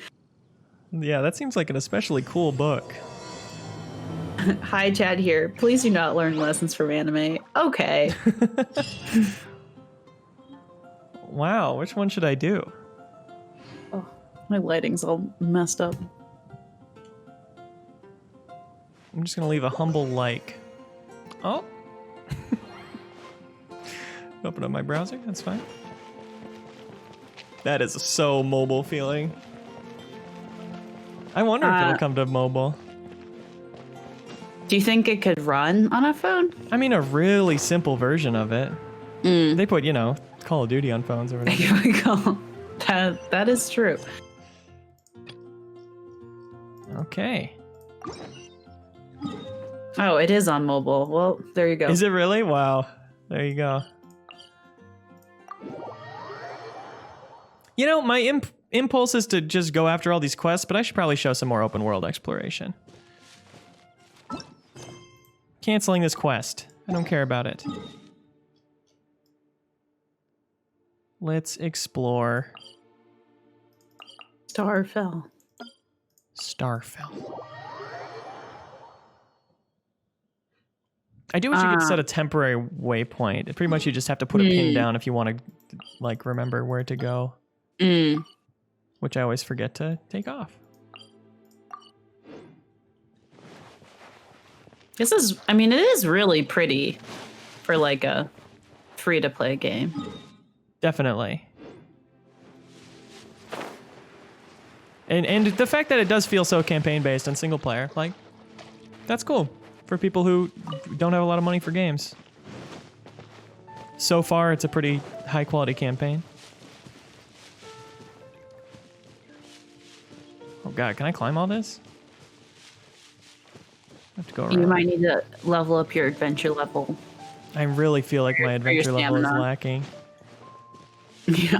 Yeah, that seems like an especially cool book. Hi, Chad here. Please do not learn lessons from anime. Okay. Wow, which one should I do? Oh, my lighting's all messed up. I'm just gonna leave a humble like. Oh. Open up my browser, that's fine. That is so mobile feeling. I wonder if it'll come to mobile. Do you think it could run on a phone? I mean, a really simple version of it. They put, you know, Call of Duty on phones or whatever. That is true. Okay. Oh, it is on mobile. Well, there you go. Is it really? Wow. There you go. You know, my impulse is to just go after all these quests, but I should probably show some more open world exploration. Canceling this quest. I don't care about it. Let's explore Starfell. Starfell. I do wish you could set a temporary waypoint. Pretty much you just have to put a pin down if you want to like remember where to go. Which I always forget to take off. This is, I mean, it is really pretty for like a free-to-play game. Definitely. And the fact that it does feel so campaign-based and single-player, like, that's cool for people who don't have a lot of money for games. So far, it's a pretty high-quality campaign. Oh god, can I climb all this? I have to go around. You might need to level up your adventure level. I really feel like my adventure level is lacking.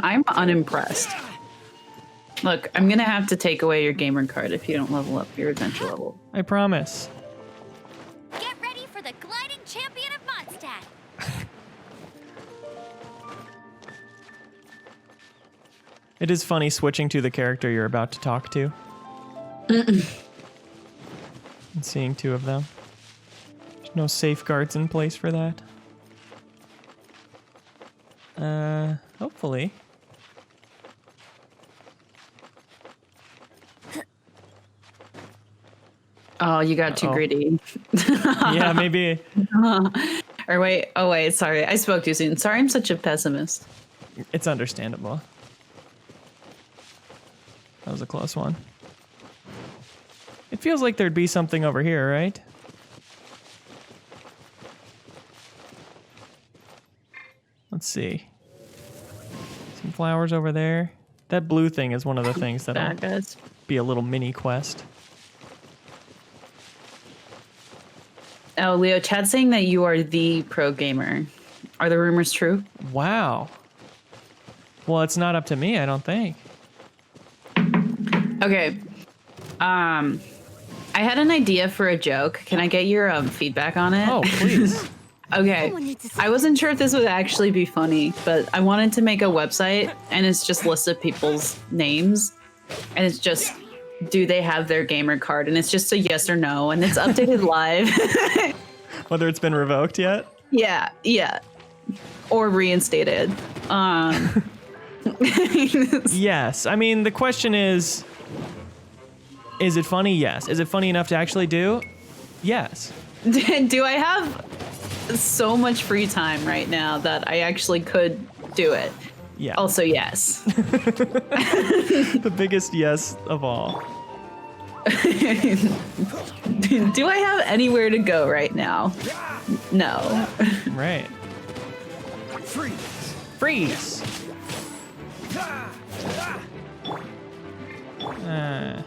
I'm unimpressed. Look, I'm gonna have to take away your gamer card if you don't level up your adventure level. I promise. Get ready for the gliding champion of Mondstadt. It is funny switching to the character you're about to talk to. And seeing two of them. There's no safeguards in place for that. Hopefully. Oh, you got too greedy. Yeah, maybe. Or wait, oh wait, sorry, I spoke too soon. Sorry, I'm such a pessimist. It's understandable. That was a close one. It feels like there'd be something over here, right? Let's see. Some flowers over there. That blue thing is one of the things that'll be a little mini quest. Oh, Leo, Chad's saying that you are the pro gamer. Are the rumors true? Wow. Well, it's not up to me, I don't think. Okay. I had an idea for a joke. Can I get your feedback on it? Oh, please. Okay. I wasn't sure if this would actually be funny, but I wanted to make a website and it's just lists of people's names and it's just, do they have their gamer card? And it's just a yes or no and it's updated live. Whether it's been revoked yet? Yeah. Or reinstated. Yes. I mean, the question is it funny? Yes. Is it funny enough to actually do? Yes. Do I have so much free time right now that I actually could do it? Yeah. Also, yes. The biggest yes of all. Do I have anywhere to go right now? No. Right. Freeze! I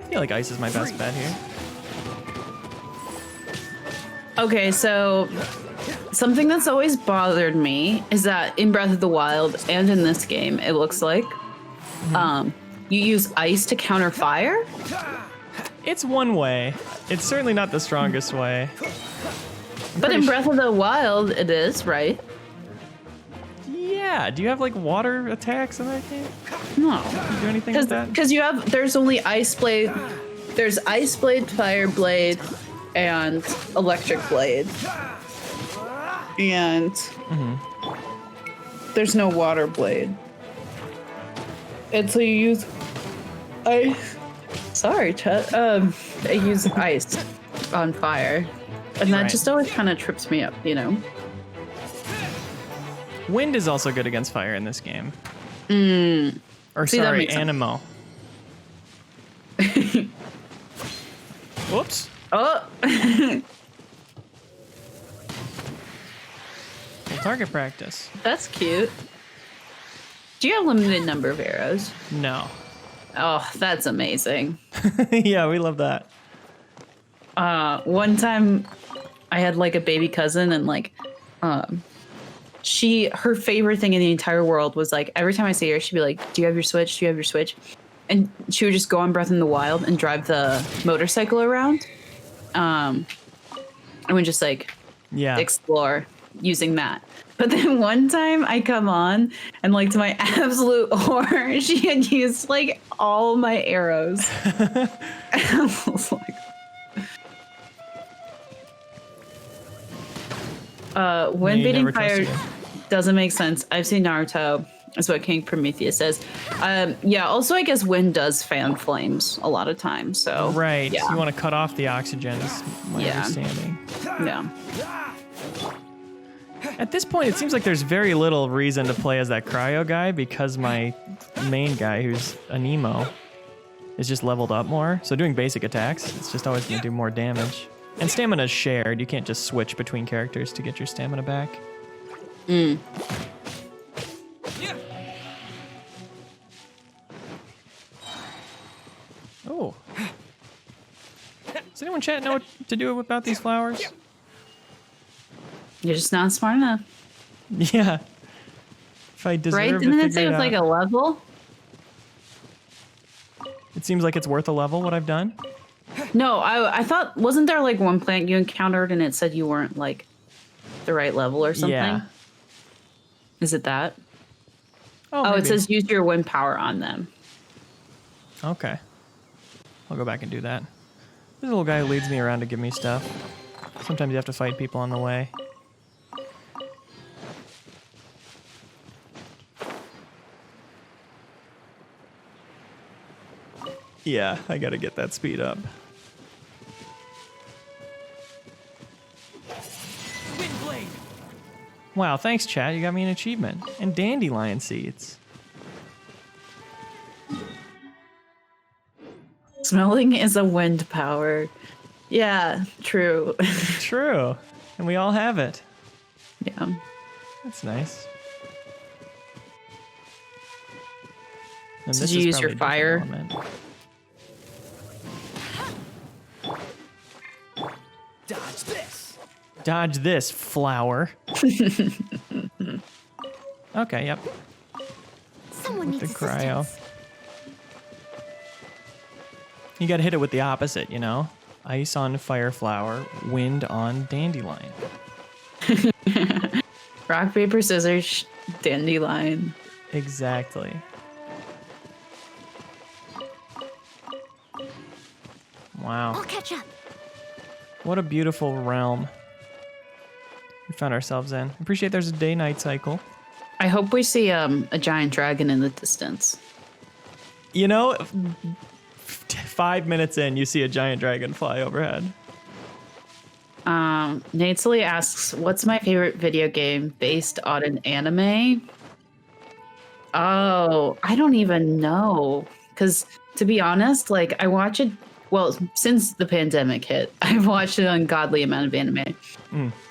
feel like ice is my best bet here. Okay, so something that's always bothered me is that in Breath of the Wild and in this game, it looks like, you use ice to counter fire? It's one way. It's certainly not the strongest way. But in Breath of the Wild, it is, right? Yeah. Do you have like water attacks in that game? No. Do you do anything with that? Because there's only Ice Blade, there's Ice Blade, Fire Blade, and Electric Blade. And there's no Water Blade. And so you use ice. Sorry, Chet. I use ice on fire. And that just always kind of trips me up, you know? Wind is also good against fire in this game. Or See, sorry, Anemo. Whoops. Oh! Full target practice. That's cute. Do you have a limited number of arrows? No. Oh, that's amazing. Yeah, we love that. One time I had like a baby cousin and like her favorite thing in the entire world was like every time I see her, she'd be like, "Do you have your Switch? Do you have your Switch?" And she would just go on Breath in the Wild and drive the motorcycle around, and would just like explore using that. But then one time I come on and like to my absolute horror, she had used like all my arrows. I was like, wind beating fire doesn't make sense. I've seen Naruto. That's what King Prometheus says. Yeah, also I guess wind does fan flames a lot of times. So right. Yeah. You want to cut off the oxygen is my understanding. Yeah. At this point, it seems like there's very little reason to play as that cryo guy because my main guy, who's a Nemo, is just leveled up more. So doing basic attacks, it's just always going to do more damage. And stamina is shared. You can't just switch between characters to get your stamina back. Oh. Does anyone chat know what to do about these flowers? You're just not smart enough. Yeah. If I deserve Right? to Didn't it figure say it it's like out. a level? It seems like it's worth a level, what I've done. No, I thought, wasn't there like one plant you encountered and it said you weren't like the right level or something? Yeah. Is it that? Oh, it maybe. says use your wind power on them. Okay. I'll go back and do that. This little guy who leads me around to give me stuff. Sometimes you have to fight people on the way. Yeah, I gotta get that speed up. Wow, thanks, chat. You got me an achievement. And dandelion seeds. Smelling is a wind power. Yeah, true. True. And we all have it. Yeah. That's nice. And Did this you is use your probably a different fire? element. Dodge this. Dodge this, flower. Okay, yep. Someone With needs the cryo. assistance. You gotta hit it with the opposite, you know? Ice on fire flower, wind on dandelion. Rock, paper, scissors, dandelion. Exactly. Wow. I'll catch up. What a beautiful realm we found ourselves in. Appreciate there's a day-night cycle. I hope we see a giant dragon in the distance. You know, 5 minutes in, you see a giant dragon fly overhead. Nately asks, what's my favorite video game based on an anime? Oh, I don't even know. Because to be honest, like I watch it, well, since the pandemic hit, I've watched an ungodly amount of anime.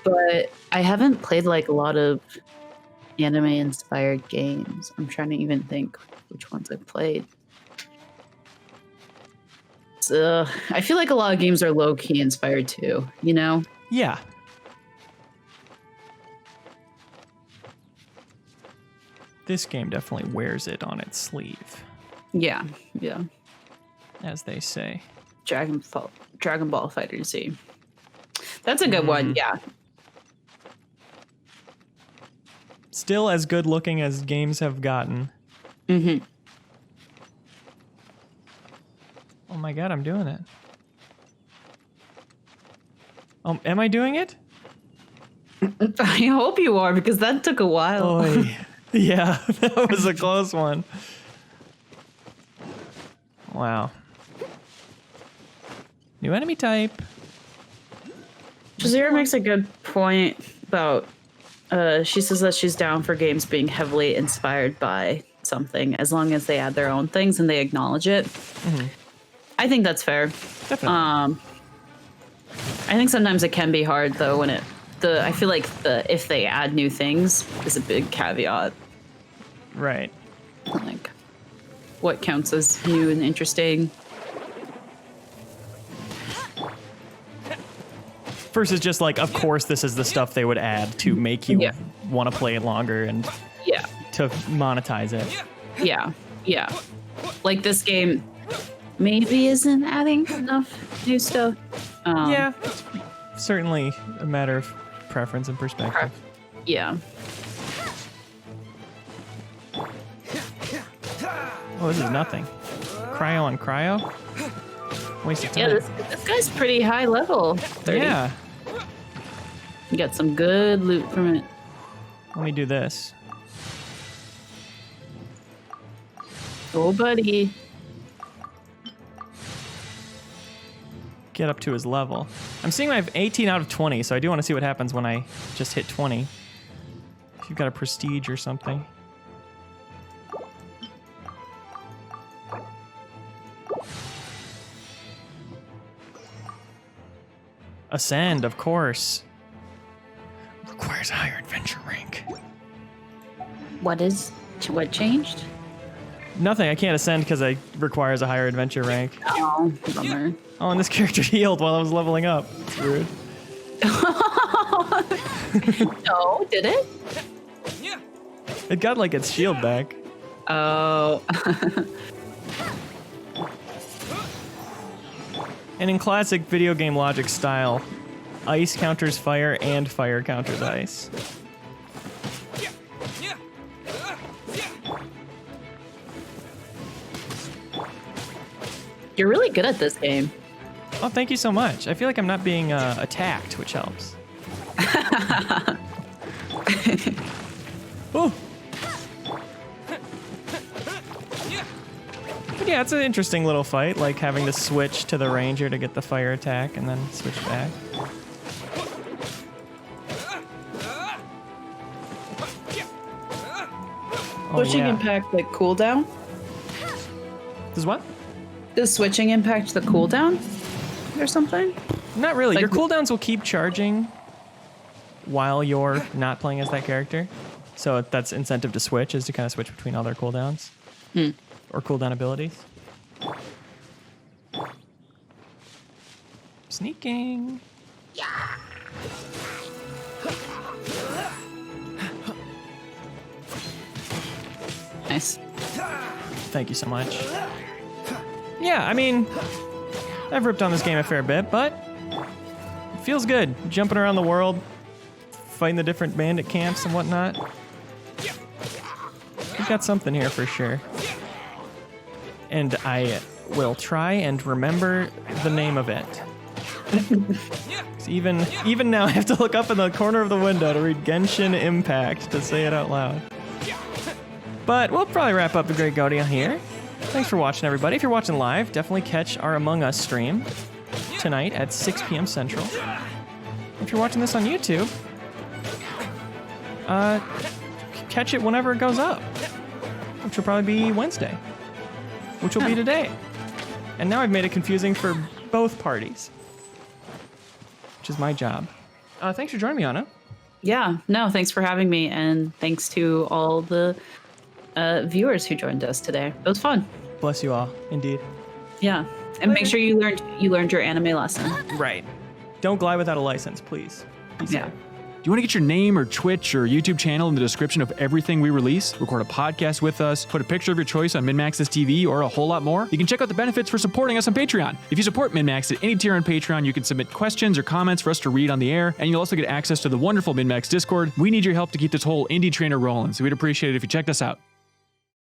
But I haven't played like a lot of anime inspired games. I'm trying to even think which ones I've played. I feel like a lot of games are low key inspired too, you know? Yeah. This game definitely wears it on its sleeve, Yeah, yeah. as they say. Dragon Ball Fighter Z. That's a good one, yeah. Still as good looking as games have gotten. Mm-hmm. Oh my god, I'm doing it. Am I doing it? I hope you are, because that took a while. Oy. Yeah, that was a close one. Wow. New enemy type. Jazira makes a good point about, she says that she's down for games being heavily inspired by something, as long as they add their own things and they acknowledge it. Mm-hmm. I think that's fair. Definitely. I think sometimes it can be hard though when I feel like if they add new things is a big caveat. Right. Like what counts as new and interesting. Versus just like, of course, this is the stuff they would add to make you want to play it longer and Yeah. to monetize it. Yeah. Yeah. Like this game maybe isn't adding enough new stuff. Yeah, certainly a matter of preference and perspective. Yeah. Oh, this is nothing. Cryo on cryo? Waste of time. Yeah, this guy's pretty high level. 30. Yeah. You got some good loot from it. Let me do this. Oh, buddy. Get up to his level. I'm seeing I have 18 out of 20, so I do want to see what happens when I just hit 20. If you've got a prestige or something. Ascend, of course. Requires a higher adventure rank. What changed? Nothing, I can't ascend because it requires a higher adventure rank. Oh, bummer. Oh, and this character healed while I was leveling up. It's rude. No, did it? It got like its shield back. Oh. And in classic video game logic style, ice counters fire and fire counters ice. You're really good at this game. Oh, thank you so much. I feel like I'm not being attacked, which helps. Oh. But yeah, it's an interesting little fight, like having to switch to the ranger to get the fire attack and then switch back. Oh, Switching yeah. impact the cooldown? Does what? Does switching impact the cooldown or something? Not really. Like- Your cooldowns will keep charging while you're not playing as that character. So that's incentive to switch, is to kind of switch between other cooldowns. Or cooldown abilities. Sneaking. Nice. Thank you so much. Yeah, I mean, I've ripped on this game a fair bit, but it feels good. Jumping around the world, fighting the different bandit camps and whatnot. We've got something here for sure. And I will try and remember the name of it. 'Cause even now I have to look up in the corner of the window to read Genshin Impact to say it out loud. But we'll probably wrap up the Great GOTY here. Thanks for watching, everybody. If you're watching live, definitely catch our Among Us stream tonight at 6 p.m. Central. If you're watching this on YouTube, catch it whenever it goes up, which will probably be Wednesday, which will be today. And now I've made it confusing for both parties, which is my job. Thanks for joining me, Anna. Yeah, no, thanks for having me, and thanks to all the viewers who joined us today. It was fun. Bless you all, indeed. Yeah, and make sure you learned your anime lesson. Right. Don't glide without a license, please. Be safe. Yeah. Do you want to get your name or Twitch or YouTube channel in the description of everything we release? Record a podcast with us, put a picture of your choice on MinnMax's TV, or a whole lot more? You can check out the benefits for supporting us on Patreon. If you support MinnMax at any tier on Patreon, you can submit questions or comments for us to read on the air, and you'll also get access to the wonderful MinnMax Discord. We need your help to keep this whole indie trainer rolling, so we'd appreciate it if you checked us out.